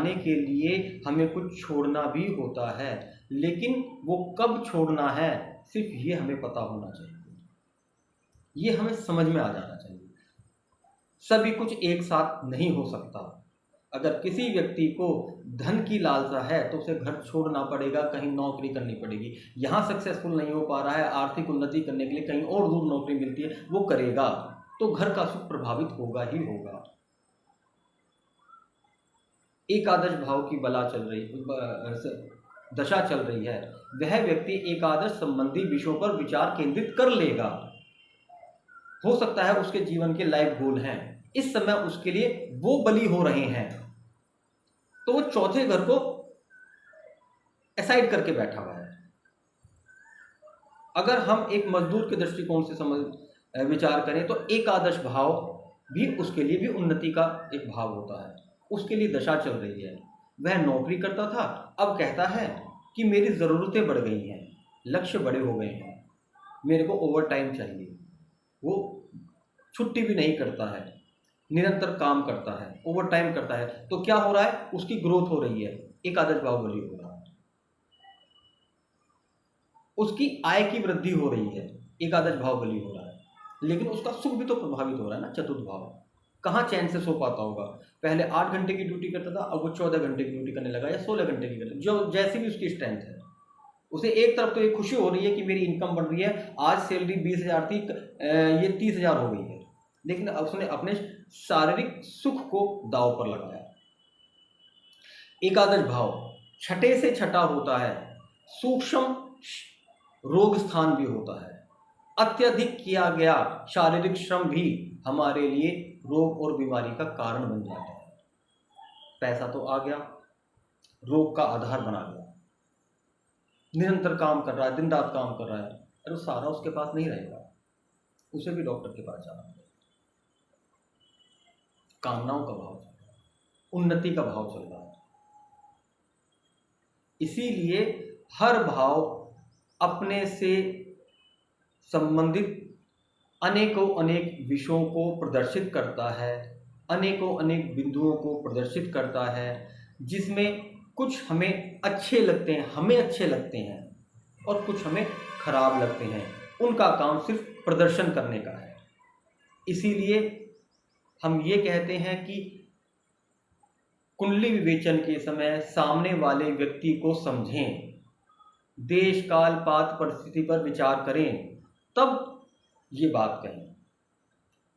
पाने के लिए हमें कुछ छोड़ना भी होता है, लेकिन वो कब छोड़ना है सिर्फ ये हमें पता होना चाहिए, ये हमें समझ में आ जाना चाहिए। सभी कुछ एक साथ नहीं हो सकता। अगर किसी व्यक्ति को धन की लालसा है तो उसे घर छोड़ना पड़ेगा, कहीं नौकरी करनी पड़ेगी। यहाँ सक्सेसफुल नहीं हो पा रहा है, आर्थिक उन्नति करने के लिए कहीं और दूर नौकरी मिलती है, वो करेगा तो घर का सुख प्रभावित होगा ही होगा। एकादश भाव की बला चल रही दशा चल रही है, वह व्यक्ति एकादश संबंधी विषयों पर विचार केंद्रित कर लेगा। हो सकता है उसके जीवन के लाइफ गोल हैं, इस समय उसके लिए वो बली हो रहे हैं, तो वो चौथे घर को असाइड करके बैठा हुआ है। अगर हम एक मजदूर के दृष्टिकोण से विचार करें तो एकादश भाव भी उसके लिए भी उन्नति का एक भाव होता है। उसके लिए दशा चल रही है, वह नौकरी करता था, अब कहता है कि मेरी ज़रूरतें बढ़ गई हैं, लक्ष्य बड़े हो गए हैं, मेरे को ओवर टाइम चाहिए। वो छुट्टी भी नहीं करता है, निरंतर काम करता है, ओवर टाइम करता है, तो क्या हो रहा है, उसकी ग्रोथ हो रही है, एकादश भाव बली हो रहा है। उसकी आय की वृद्धि हो रही है, एकादश भाव बली हो रहा है, लेकिन उसका सुख भी तो प्रभावित हो रहा है ना। चतुर्थ भाव कहाँ चैन से सो पाता होगा। पहले 8 घंटे की ड्यूटी करता था, अब वो 14 घंटे की ड्यूटी करने लगा या 16 घंटे की करने, जो जैसी भी उसकी स्ट्रेंथ है। उसे एक तरफ तो ये खुशी हो रही है कि मेरी इनकम बढ़ रही है, आज सैलरी 20,000 थी, ये 30,000 हो गई है, लेकिन अब उसने अपने शारीरिक सुख को दांव पर लगाया। एकादश भाव छठे से छठा होता है, सूक्ष्म रोग स्थान भी होता है। अत्यधिक किया गया शारीरिक श्रम भी हमारे लिए रोग और बीमारी का कारण बन जाता है। पैसा तो आ गया, रोग का आधार बना गया। निरंतर काम कर रहा है, दिन रात काम कर रहा है, अरे सारा उसके पास नहीं रहेगा, उसे भी डॉक्टर के पास जाना पड़ेगा। कामनाओं का भाव चल रहा है, उन्नति का भाव चल रहा है। इसीलिए हर भाव अपने से संबंधित अनेकों अनेक विषयों को प्रदर्शित करता है, अनेकों अनेक बिंदुओं को प्रदर्शित करता है, जिसमें कुछ हमें अच्छे लगते हैं, और कुछ हमें खराब लगते हैं। उनका काम सिर्फ प्रदर्शन करने का है। इसीलिए हम ये कहते हैं कि कुंडली विवेचन के समय सामने वाले व्यक्ति को समझें, देश काल पात्र परिस्थिति पर विचार करें, तब ये बात कहें।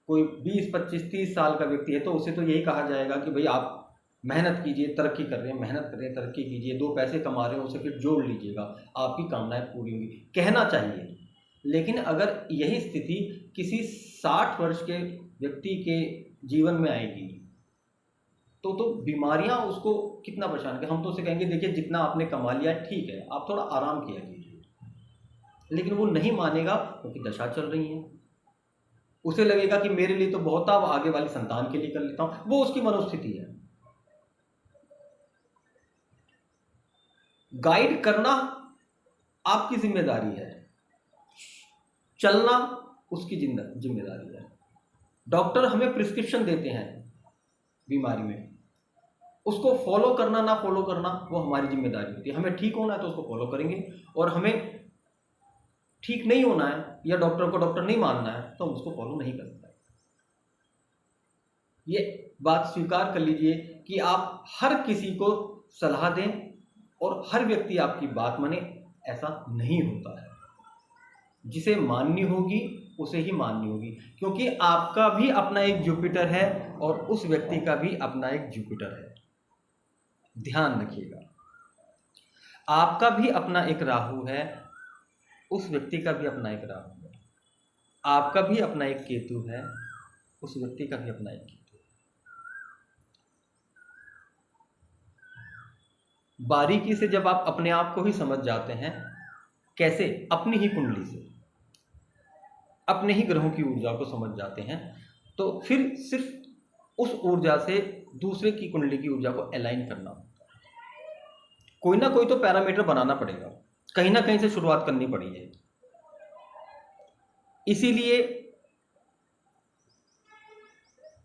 कोई 20, 25, 30 साल का व्यक्ति है तो उसे तो यही कहा जाएगा कि भाई आप मेहनत कीजिए, तरक्की कर रहे हैं, मेहनत कर रहे हैं, तरक्की कीजिए, 2 पैसे कमा रहे हैं, उसे फिर जोड़ लीजिएगा, आपकी कामनाएं पूरी होंगी, कहना चाहिए। लेकिन अगर यही स्थिति किसी 60 वर्ष के व्यक्ति के जीवन में आएगी तो बीमारियां उसको कितना परेशान करें। हम तो उसे कहेंगे देखिए जितना आपने कमा लिया ठीक है, आप थोड़ा आराम किया कीजिए, लेकिन वो नहीं मानेगा क्योंकि दशा चल रही है। उसे लगेगा कि मेरे लिए तो बहुत था, अब आगे वाली संतान के लिए कर लेता हूं, वो उसकी मनोस्थिति है। गाइड करना आपकी जिम्मेदारी है, चलना उसकी जिम्मेदारी है। डॉक्टर हमें प्रिस्क्रिप्शन देते हैं बीमारी में, उसको फॉलो करना ना फॉलो करना वो हमारी जिम्मेदारी होती है। हमें ठीक होना है तो उसको फॉलो करेंगे, और हमें ठीक नहीं होना है या डॉक्टर को डॉक्टर नहीं मानना है तो हम उसको फॉलो नहीं कर सकते। ये बात स्वीकार कर लीजिए कि आप हर किसी को सलाह दें और हर व्यक्ति आपकी बात माने, ऐसा नहीं होता है। जिसे माननी होगी उसे ही माननी होगी, क्योंकि आपका भी अपना एक जुपिटर है और उस व्यक्ति का भी अपना एक जुपिटर है। ध्यान रखिएगा, आपका भी अपना एक राहु है, उस व्यक्ति का भी अपना एक राहु है, आपका भी अपना एक केतु है, उस व्यक्ति का भी अपना एक केतु है। बारीकी से जब आप अपने आप को ही समझ जाते हैं, कैसे अपनी ही कुंडली से अपने ही ग्रहों की ऊर्जा को समझ जाते हैं, तो फिर सिर्फ उस ऊर्जा से दूसरे की कुंडली की ऊर्जा को अलाइन करना होता है। कोई ना कोई तो पैरामीटर बनाना पड़ेगा, कहीं ना कहीं से शुरुआत करनी पड़ी है। इसीलिए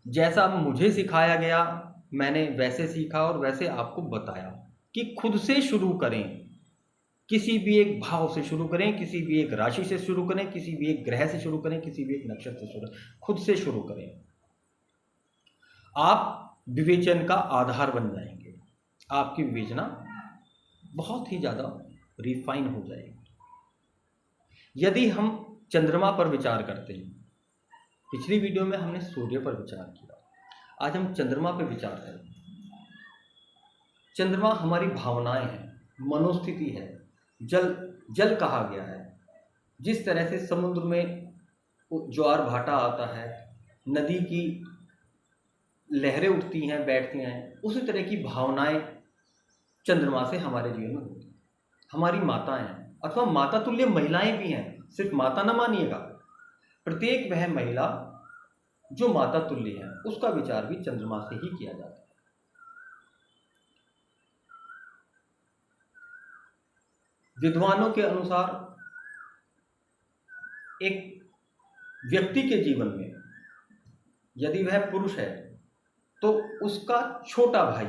जैसा मुझे सिखाया गया मैंने वैसे सीखा और वैसे आपको बताया कि खुद से शुरू करें, किसी भी एक भाव से शुरू करें, किसी भी एक राशि से शुरू करें, किसी भी एक ग्रह से शुरू करें, किसी भी एक नक्षत्र से शुरू करें, खुद से शुरू करें। आप विवेचन का आधार बन जाएंगे, आपकी विवेचना बहुत ही ज़्यादा रिफाइन हो जाएगी। यदि हम चंद्रमा पर विचार करते हैं, पिछली वीडियो में हमने सूर्य पर विचार किया, आज हम चंद्रमा पर विचार करें। चंद्रमा हमारी भावनाएं हैं, मनोस्थिति है, जल कहा गया है। जिस तरह से समुद्र में ज्वार भाटा आता है, नदी की लहरें उठती हैं, बैठती हैं, उसी तरह की भावनाएं चंद्रमा से हमारे जीवन में होती हैं। हमारी माताएं हैं, अथवा माता तुल्य महिलाएं भी हैं, सिर्फ माता न मानिएगा, प्रत्येक वह महिला जो माता तुल्य है उसका विचार भी चंद्रमा से ही किया जाता है। विद्वानों के अनुसार एक व्यक्ति के जीवन में यदि वह पुरुष है तो उसका छोटा भाई,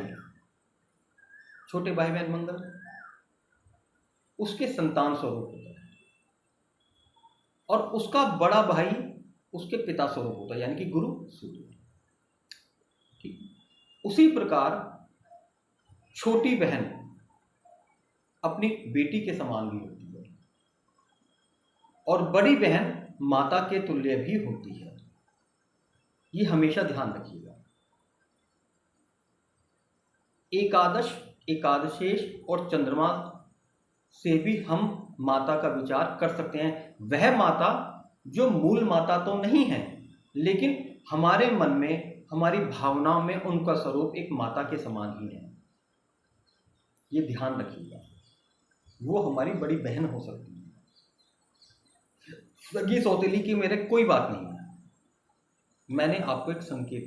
छोटे भाई बहन मंगल, उसके संतान स्वरूप होता है, और उसका बड़ा भाई उसके पिता स्वरूप होता है, यानी कि गुरु सूर्य। ठीक उसी प्रकार छोटी बहन अपनी बेटी के समान भी होती है, और बड़ी बहन माता के तुल्य भी होती है। ये हमेशा ध्यान रखिएगा। एकादश, एकादशेश और चंद्रमा से भी हम माता का विचार कर सकते हैं। वह माता जो मूल माता तो नहीं है, लेकिन हमारे मन में, हमारी भावनाओं में उनका स्वरूप एक माता के समान ही है। ये ध्यान रखिएगा। वो हमारी बड़ी बहन हो सकती है, सगी सौतेली की मेरे कोई बात नहीं है। मैंने आपको एक संकेत